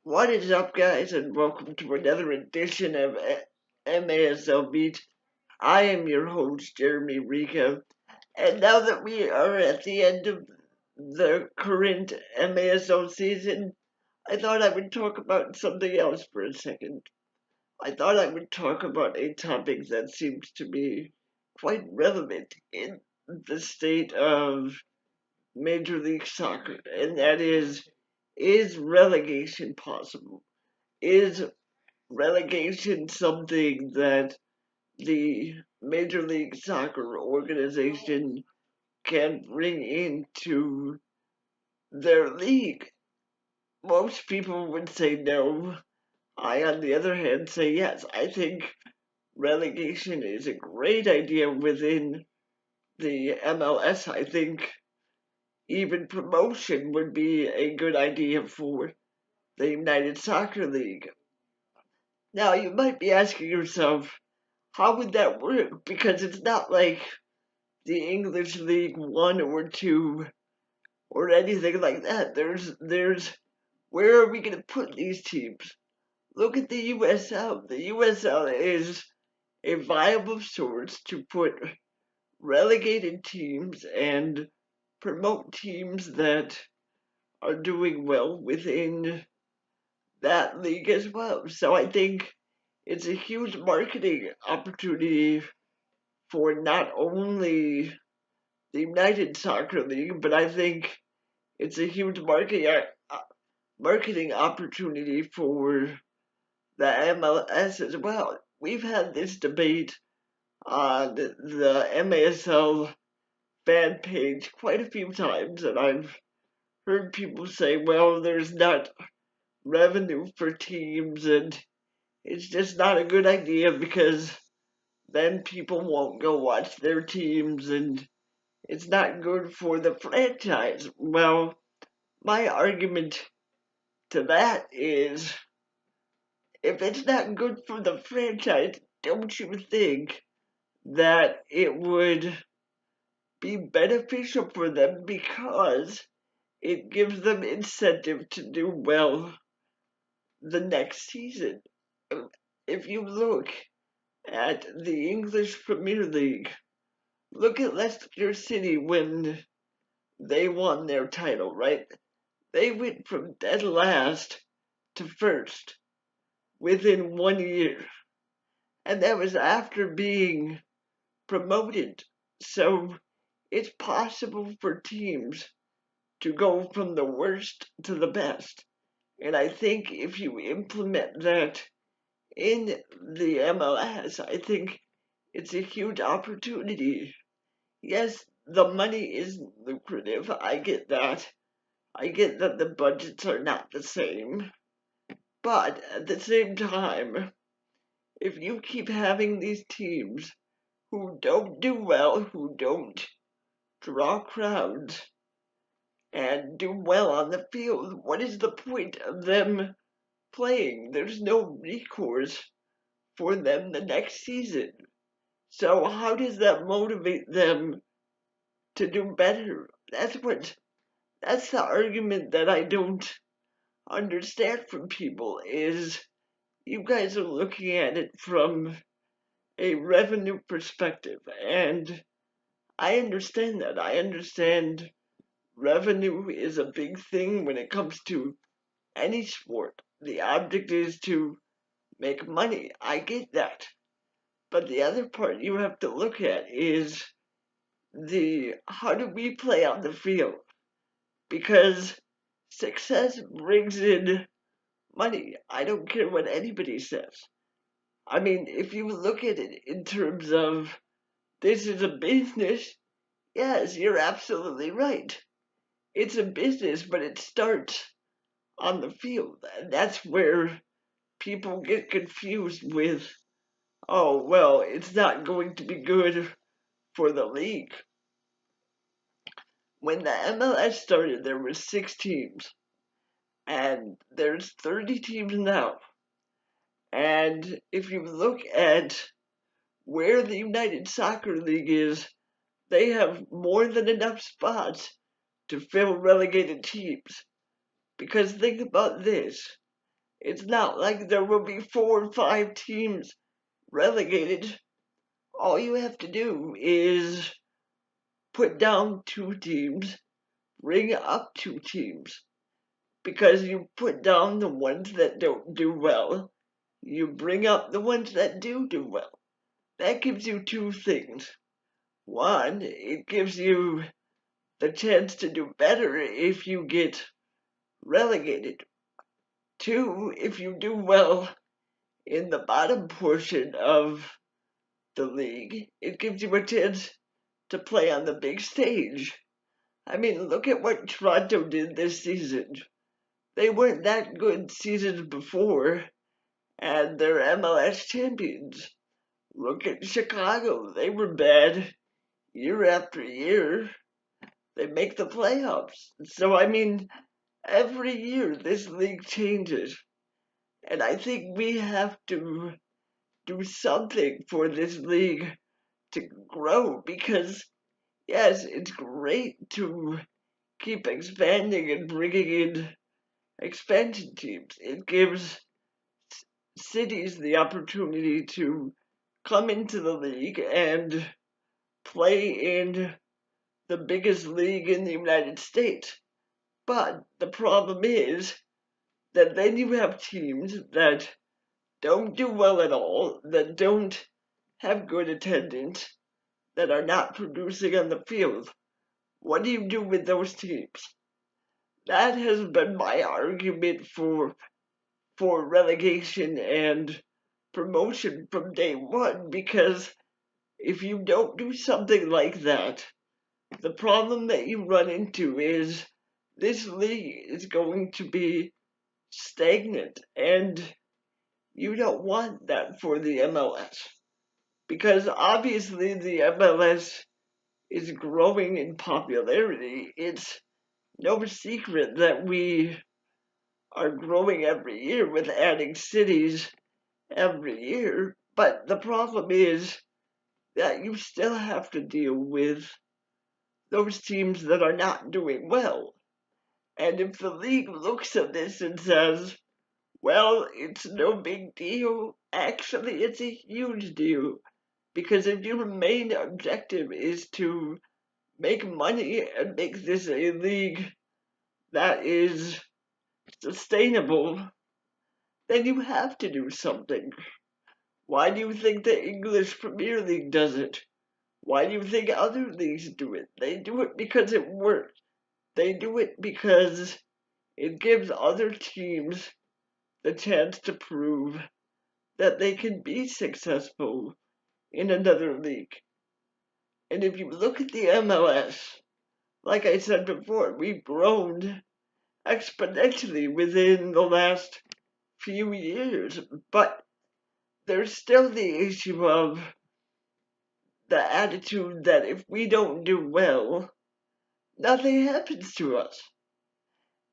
What is up, guys, and welcome to another edition of MASL Beat. I am your host, Jeremy Rico, and now that we are at the end of the current MASL season, I thought I would talk about something else for a second. I thought I would talk about a topic that seems to be quite relevant in the state of Major League Soccer, and that is relegation possible? Is relegation something that the Major League Soccer organization can bring into their league? Most people would say no. I, on the other hand, say yes. I think relegation is a great idea within the MLS. I think even promotion would be a good idea for the United Soccer League. Now, you might be asking yourself, how would that work? Because it's not like the English League 1 or 2 or anything like that. There's where are we going to put these teams? Look at the USL. The USL is a viable source to put relegated teams and promote teams that are doing well within that league as well. So I think it's a huge marketing opportunity for not only the United Soccer League, but I think it's a huge marketing opportunity for the MLS as well. We've had this debate on the MASL fan page quite a few times, and I've heard people say, well, there's not revenue for teams, and it's just not a good idea because then people won't go watch their teams, and it's not good for the franchise. Well, my argument to that is if it's not good for the franchise, don't you think that it would be beneficial for them because it gives them incentive to do well the next season? If you look at the English Premier League, look at Leicester City when they won their title, right? They went from dead last to first within 1 year. And that was after being promoted. So it's possible for teams to go from the worst to the best. And I think if you implement that in the MLS, I think it's a huge opportunity. Yes, the money is lucrative. I get that. I get that the budgets are not the same. But at the same time, if you keep having these teams who don't do well, who don't draw crowds, and do well on the field, what is the point of them playing? There's no recourse for them the next season. So how does that motivate them to do better? That's the argument that I don't understand from people is you guys are looking at it from a revenue perspective, and I understand that. I understand revenue is a big thing when it comes to any sport. The object is to make money. I get that. But the other part you have to look at is the how do we play on the field? Because success brings in money. I don't care what anybody says. I mean, if you look at it in terms of this is a business, yes, you're absolutely right. It's a business, but it starts on the field. And that's where people get confused with, oh, well, it's not going to be good for the league. When the MLS started, there were 6 teams, and there's 30 teams now. And if you look at where the United Soccer League is, they have more than enough spots to fill relegated teams. Because think about this. It's not like there will be 4 or 5 teams relegated. All you have to do is put down 2 teams, bring up 2 teams, because you put down the ones that don't do well, you bring up the ones that do well. That gives you 2 things. One, it gives you the chance to do better if you get relegated. 2, if you do well in the bottom portion of the league, it gives you a chance to play on the big stage. I mean, look at what Toronto did this season. They weren't that good seasons before, and they're MLS champions. Look at Chicago. They were bad year after year. They make the playoffs. So, I mean, every year this league changes. And I think we have to do something for this league to grow because, yes, it's great to keep expanding and bringing in expansion teams. It gives cities the opportunity to come into the league and play in the biggest league in the United States. But the problem is that then you have teams that don't do well at all, that don't have good attendance, that are not producing on the field. What do you do with those teams? That has been my argument for relegation and promotion from day one, because if you don't do something like that, the problem that you run into is this league is going to be stagnant, and you don't want that for the MLS. Because obviously the MLS is growing in popularity. It's no secret that we are growing every year with adding cities every year. But the problem is that you still have to deal with those teams that are not doing well. And if the league looks at this and says, well, it's no big deal, actually, it's a huge deal. Because if your main objective is to make money and make this a league that is sustainable, then you have to do something. Why do you think the English Premier League does it? Why do you think other leagues do it? They do it because it works. They do it because it gives other teams the chance to prove that they can be successful in another league. And if you look at the MLS, like I said before, we've grown exponentially within the last few years, but there's still the issue of the attitude that if we don't do well, nothing happens to us.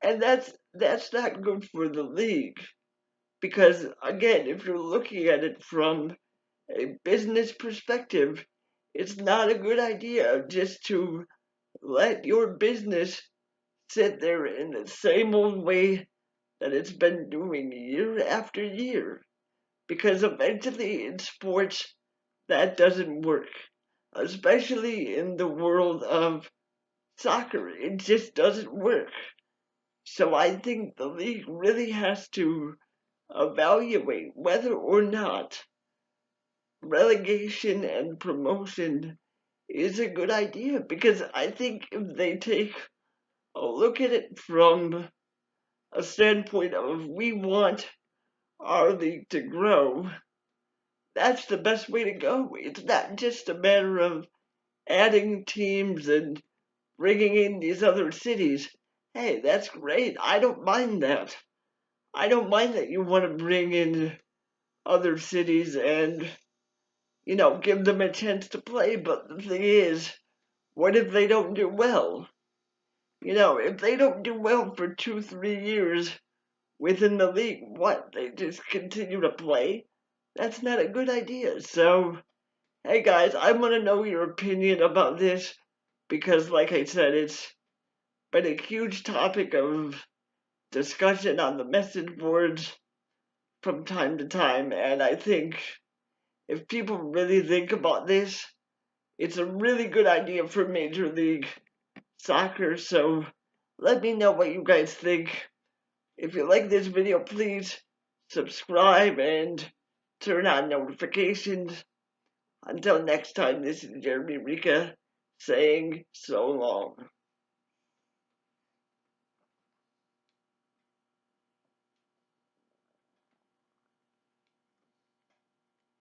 And that's not good for the league. Because again, if you're looking at it from a business perspective, it's not a good idea just to let your business sit there in the same old way that it's been doing year after year. Because eventually in sports, that doesn't work. Especially in the world of soccer, it just doesn't work. So I think the league really has to evaluate whether or not relegation and promotion is a good idea. Because I think if they take a look at it from a standpoint of we want our league to grow, that's the best way to go. It's not just a matter of adding teams and bringing in these other cities. Hey, that's great. I don't mind that. I don't mind that you want to bring in other cities and, give them a chance to play. But the thing is, what if they don't do well? If they don't do well for 2, 3 years within the league, what? They just continue to play? That's not a good idea. So, hey guys, I want to know your opinion about this because, like I said, it's been a huge topic of discussion on the message boards. from time to time, and I think if people really think about this, it's a really good idea for Major League Soccer. So let me know what you guys think. If you like this video, please subscribe and turn on notifications. Until next time, this is Jeremy Rika saying so long.